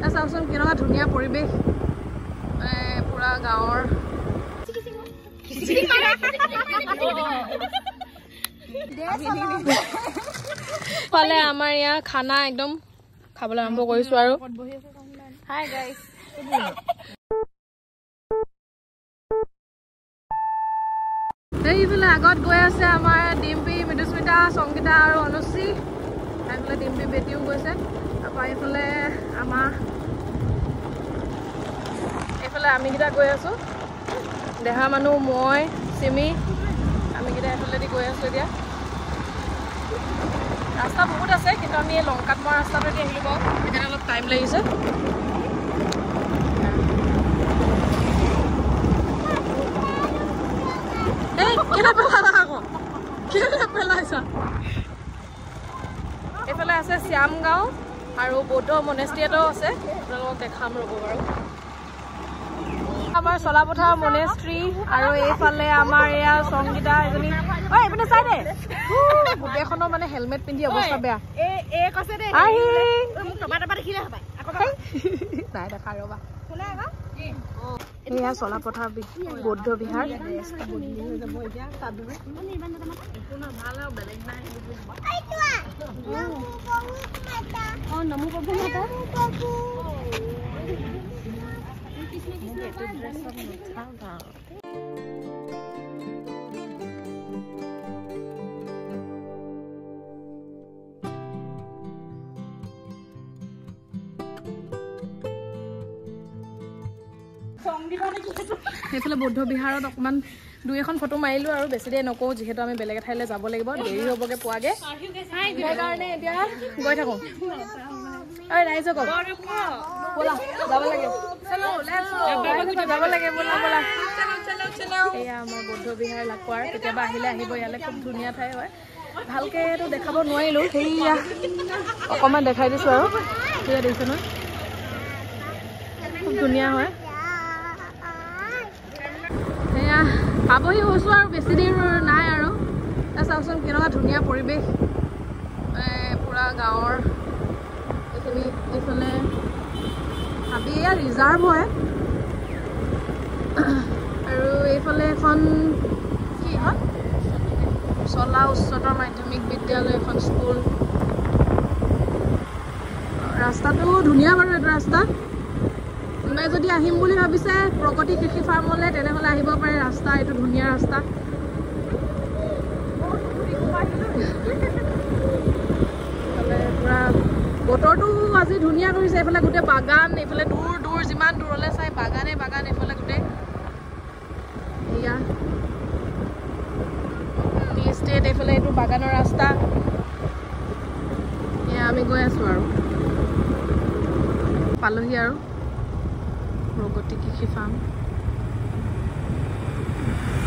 চাওকচোন কেনেকুৱা ধুনীয়া পৰিৱেশ পুৰা গাঁৱৰ ফালে আমাৰ ইয়াৰ খানা একদম খাবলৈ আৰম্ভ কৰিছো আৰু হাই গাইস এইফালে আগত গৈ আছে আমাৰ ডিম্পি মৃদুস্মিতা সংগীতা আৰু অনুশ্ৰী এইফালে ডিম্পি বেটিও গৈছে তাৰপৰা এইফালে এইফালে আমিকেইটা গৈ আছো দেহা মানুহ মই চিমি আমিকেইটা এইফালেদি গৈ আছো এতিয়া ৰাস্তা বহুত আছে কিন্তু আমি এই লংকাত মৰা ৰাস্তাটোদি আহিলো বাৰু সেইকাৰণে অলপ টাইম লাগিছে এইফালে আছে শ্যামগাঁও আৰু বৌদ্ধ মনেষ্ট্ৰী এটাও আছে আপোনালোকক দেখাম ৰ'ব বাৰু আমাৰ চলাপথাৰ মনেষ্ট্ৰী আৰু এইফালে আমাৰ এয়া সংগীতা এজনী এইপিনে চাই দে গোটেইখনৰ মানে হেলমেট পিন্ধি অৱস্থা বেয়া নাই দেখা ৰ'বা এয়া চলাপথাৰ বৌদ্ধ বিহাৰ সেইফালে বৌদ্ধ বিহাৰত অকণমান দুই এখন ফটো মাৰিলো আৰু বেছি দেৰি নকওঁ যিহেতু আমি বেলেগ এঠাইলৈ যাব লাগিব দেৰি হ'বগৈ পোৱাগে সেইকাৰণে এতিয়া গৈ থাকোঁ ঐ ৰাইজক ব'লা যাব লাগে ব'লা এয়া আমাৰ বৌদ্ধ বিহাৰ লাকুৱাৰ কেতিয়াবা আহিলে আহিব ইয়ালৈ খুব ধুনীয়া ঠাই হয় ভালকৈতো দেখাব নোৱাৰিলোঁ সেয়া অকণমান দেখাই দিছোঁ আৰু সেয়া দেখিছে নহয় খুব ধুনীয়া হয় সেয়া পাবহি হৈছোঁ আৰু বেছি দেৰি নাই আৰু চাওকচোন কেনেকুৱা ধুনীয়া পৰিৱেশ পুৰা গাঁৱৰ এইখিনি এইফালে ভাবি এয়া ৰিজাৰ্ভ হয় আৰু এইফালে এখন কি হয় চলা উচ্চতৰ মাধ্যমিক বিদ্যালয় এখন স্কুল ৰাস্তাটো ধুনীয়া বাৰু এইটো ৰাস্তা কোনোবাই যদি আহিম বুলি ভাবিছে প্ৰগতি কৃষি ফাৰ্মলৈ তেনেহ'লে আহিব পাৰে ৰাস্তা এইটো ধুনীয়া ৰাস্তা পুৰা বতৰটো আজি ধুনীয়া কৰিছে এইফালে গোটেই বাগান এইফালে দূৰ দূৰ যিমান দূৰলৈ চাই বাগানে বাগান এইফালে গোটেই এয়া টি ষ্টেট এইফালে এইটো বাগানৰ ৰাস্তা এয়া আমি গৈ আছোঁ আৰু পালোহি আৰু প্ৰগতি কৃষি ফাৰ্ম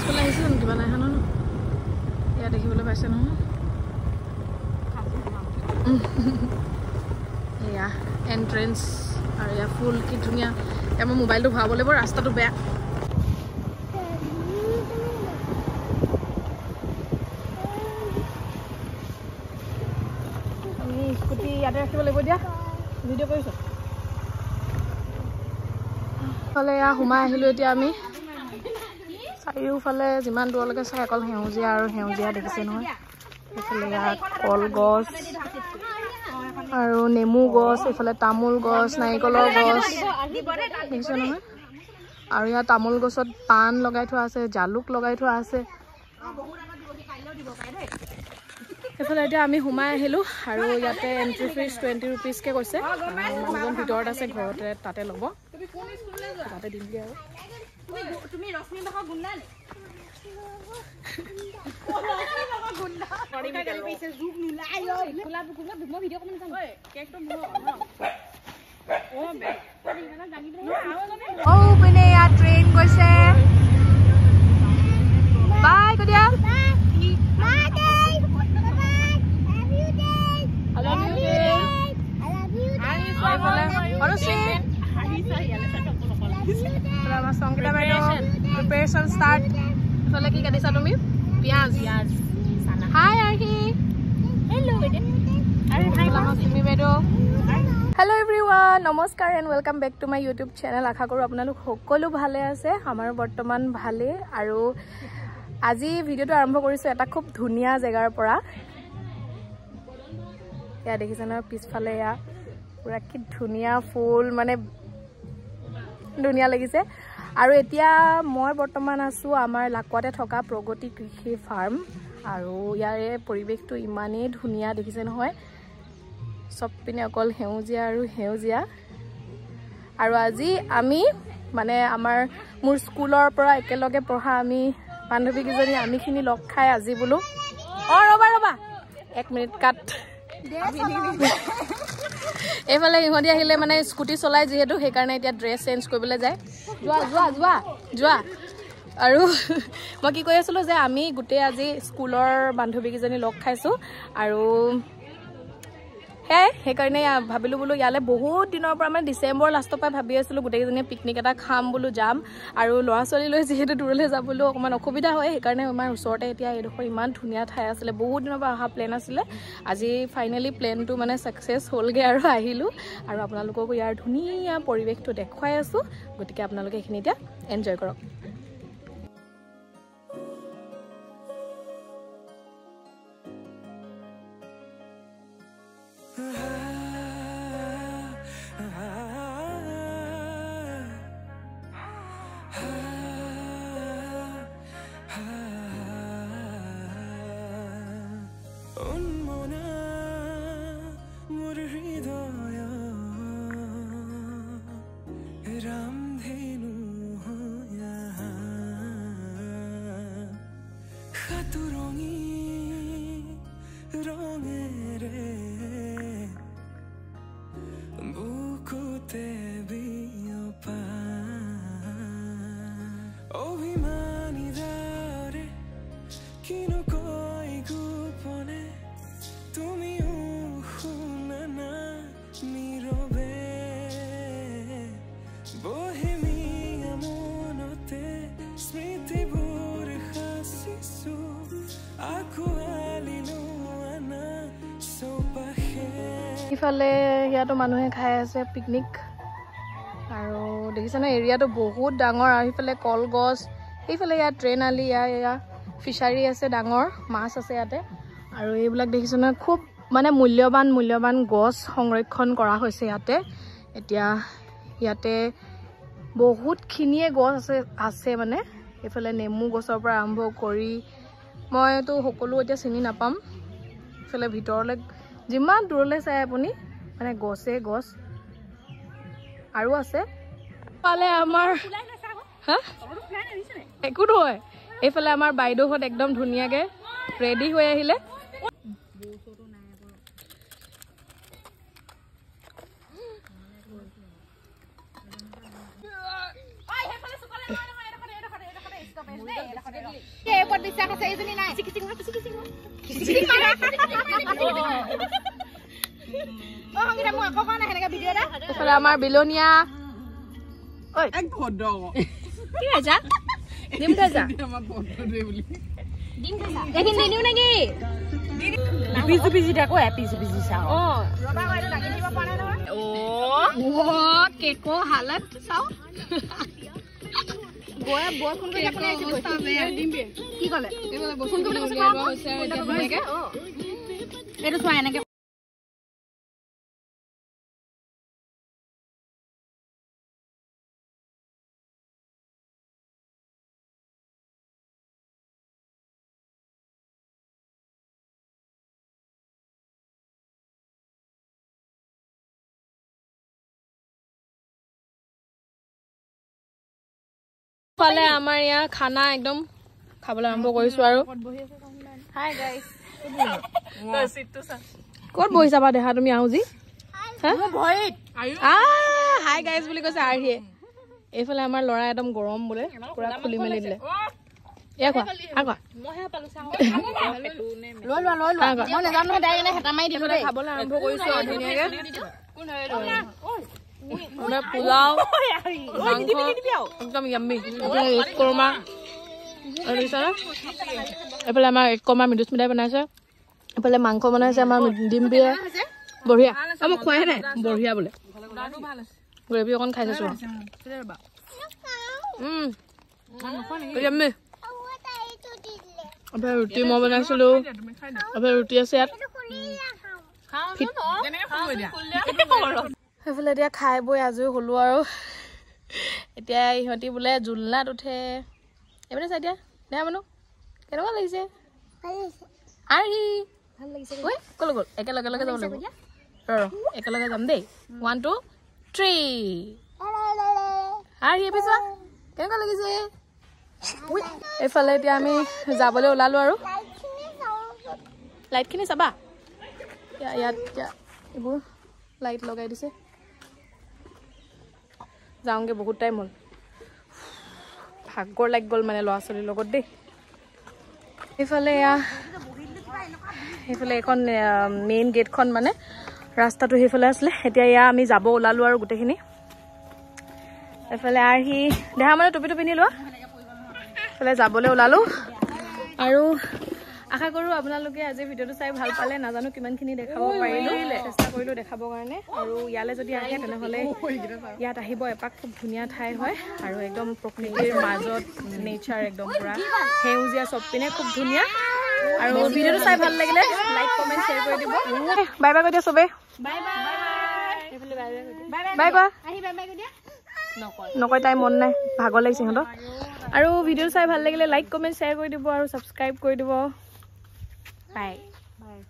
স্কুল আহিছে জানো কিবা নাই ন এয়া দেখিবলৈ পাইছে নহয় এয়া এণ্ট্ৰেঞ্চ আৰু এয়া ফুল কি ধুনীয়া এতিয়া মই মোবাইলটো ভৰাব লাগিব ৰাস্তাটো বেয়া আমি স্কুটি ইয়াতে ৰাখিব লাগিব এতিয়া ভিডিঅ' কৰিছোঁ ফালে এয়া সোমাই আহিলোঁ এতিয়া আমি চাৰিওফালে যিমান দূৰলৈকে চাই অকল সেউজীয়া আৰু সেউজীয়া দেখিছে নহয় এইফালে ইয়াত কলগছ আৰু নেমু গছ এইফালে তামোল গছ নাৰিকলৰ গছ দেখিছে নহয় আৰু ইয়াত তামোল গছত পাণ লগাই থোৱা আছে জালুক লগাই থোৱা আছে এইফালে এতিয়া আমি সোমাই আহিলোঁ আৰু ইয়াতে এণ্ট্ৰি ফিজ 20 ৰুপিজকৈ কৈছে মানুহজন ভিতৰত আছে ঘৰতে তাতে ল'ব তাতে দিম দিয়া আৰু তুমি ৰশ্মি বাহৰ গুণ্ডা নে পিনে ইয়াত ট্ৰেইন গৈছে বাই কদিয়া সংগীতা বাইদেউ প্ৰিপেৰেশ্যন ষ্টাৰ্ট এইফালে কি কাটিছা তুমি পিঁয়াজ হাই আৰ্হি হেল্ল' চিমি বাইদেউ Hello everyone, নমস্কাৰ and welcome back to my YouTube channel. আশা কৰোঁ আপোনালোক সকলো ভালে আছে। আমাৰ বৰ্তমান ভালে আৰু আজি ভিডিওটো আৰম্ভ কৰিছো এটা খুব ধুনীয়া জেগাৰ পৰা। ইয়া দেখিছেন পিছফালে ইয়া পুৰা কি ধুনীয়া ফুল মানে ধুনীয়া লাগিছে আৰু এতিয়া মই বৰ্তমান আছো আমাৰ লাকুৱাতে থকা প্ৰগতি কৃষি ফাৰ্ম আৰু ইয়াৰে পৰিৱেশটো ইমানেই ধুনীয়া দেখিছে নহয় সব পিনে অকল হেউজিয়া আৰু হেউজিয়া আৰু আজি আমি মানে আমাৰ মোৰ স্কুলৰ পৰা একেলগে পঢ়া আমি বান্ধৱী কিজনী আমিখিনি লগ খাই আজি বলো ৰবা 1 মিনিট কাট এফালে ইহঁতি আহিলে মানে স্কুটি চলাই যেহেতু সেই কাৰণে এতিয়া ড্ৰেছ চেঞ্জ কৰিবলৈ যায় যোৱা আৰু মই কি কৈ আছিলো যে আমি গোটেই আজি স্কুলৰ বান্ধৱী কিজনী লগ খাইছো আৰু সেই কাৰণে ভাবিলো বলো ইয়ালে বহুত দিনৰ পৰা মানে ডিসেম্বৰ লাষ্টৰ পৰা ভাবি আছিলো গোটেইজনী পিকনিক এটা খাম বলো যাম আৰু লৰা ছোৱালী লৈ যেহেতু দূৰলৈ যাবলৈ অকমান অসুবিধা হয় সেই কাৰণে আমাৰ ওচৰতে এতিয়া এইডোখৰ ইমান ধুনীয়া ঠাই আছিল বহুত দিনৰ পৰা অহা প্লেন আছিল আজি ফাইনালি প্লেনটো মানে সাকসেস হ'লগে আৰু আহিলো আৰু আপোনালোকক ইয়াৰ ধুনীয়া পৰিৱেশটো দেখুৱাই আছো গতিকে আপোনালোকে এখিনি এতিয়া এনজয় কৰক ইফালে ইয়াতো মানুহে খাই আছে পিকনিক আৰু দেখিছানে এৰিয়াটো বহুত ডাঙৰ আৰু ইফালে কলগছ ইফালে ইয়া ট্ৰেন আলি ইয়া ফিশাৰী আছে ডাঙৰ মাছ আছে ইয়াতে আৰু এইবিলাক দেখিছানে খুব মানে মূল্যবান গছ সংৰক্ষণ কৰা হৈছে ইয়াতে এতিয়া ইয়াতে বহুত খিনিয়ে গছ আছে মানে ইফালে নেমু গছৰ পৰা আৰম্ভ কৰি মইতো সকলো এতিয়া চিনি নাপাম ইফালে ভিতৰলৈ যিমান দূৰলৈ চাই আপুনি মানে গছ আৰু আছে পালে আমাৰ একো নহয় এইফালে আমাৰ বাইদেউহঁত একদম ধুনীয়াকে ৰেডি হৈ আহিলে আমাৰ বিলনীয়া হালত চাও কি কলে এইটো চোৱা এনেকে ফালে আমাৰ ইয়া খানা একদম খাবলৈ আৰম্ভ কৰিছো আৰু হাই গাইস ক'ত বহিছা বা দেখা তুমি আউজি হাই গাইস বুলি কৈছে আৰহিয়ে এইফালে আমাৰ ল'ৰা একদম গৰম বোলে পুৰা খুলি মেলি দিলে এয়া কোৱা মইহে পালো চাও লৈ লোৱা মই নেজানো দাই এনে হেতা মাৰি দিলো দেই খাবলৈ আৰম্ভ কৰিছো ধুনীয়াকে মানে পোলাও একদম ইয়াম্মি এক কৰ্মা এফালে আমাৰ এক কৰ্মা মৃদুস্মিতাই বনাইছে এফালে মাংস বনাইছে আমাৰ ডিম বিয়ে বঢ়িয়া মই খোৱাই নাই বঢ়িয়া বোলে গ্ৰেভি অকণ খাই চাইছো ৰুটি মই বনাইছিলো ৰুটি আছে ইয়াত সেইফালে এতিয়া খাই বৈ আজৰি হলো আৰু এতিয়া ইহঁতি বোলে জুলনাত উঠে এইবাৰে চাই দিয়া দে মানুহ কেনেকুৱা লাগিছে আহি ভাল লাগিছে ঐ কলৈ গ'ল একেলগে যাব লাগিব একেলগে যাম দেই 1 2 3 আহি পিছা কেনেকুৱা লাগিছে এইফালে এতিয়া আমি যাবলৈ ওলালো আৰু লাইটখিনি চাবা ইয়াত এইবোৰ লাইট লগাই দিছে যাওঁগে বহুত টাইম হ'ল ভাগৰ লাগি গ'ল মানে ল'ৰা ছোৱালীৰ লগত দেই এইফালে এইখন মেইন গেটখন মানে ৰাস্তাটো সেইফালে আছিলে এতিয়া আমি যাব ওলালো আৰু গোটেইখিনি এইফালে আহি দেহা মানে টুপিটো পিন্ধি লোৱা এইফালে যাবলৈ ওলালো আৰু আশা কৰো আপোনালোকে আজি ভিডিঅ'টো চাই ভাল পালে নাজানো কিমানখিনি দেখাব পাৰিলো চেষ্টা কৰিলো দেখাবৰ কাৰণে আৰু ইয়ালে যদি আহে তেনেহ'লে ইয়াত আহিব এপাক খুব ধুনীয়া ঠাই হয় আৰু একদম প্ৰকৃতিৰ মাজত নেচাৰ একদম পুৰা সেউজীয়া চব পিনে খুব ধুনীয়া আৰু ভিডিঅ'টো চাই ভাল লাগিলে লাইক কমেণ্ট শ্বেয়াৰ কৰি দিব বাই বাই কৈ দিয়া চবে বাই বাই বাই বাই আহি বাই বাই কৈ দিয়া নকয় তাই মন নাই ভাগৰ লাগিছে সিহঁতৰ আৰু ভিডিঅ'টো চাই ভাল লাগিলে লাইক কমেণ্ট শ্বেয়াৰ কৰি দিব আৰু ছাবস্ক্ৰাইব কৰি দিব বাই বাই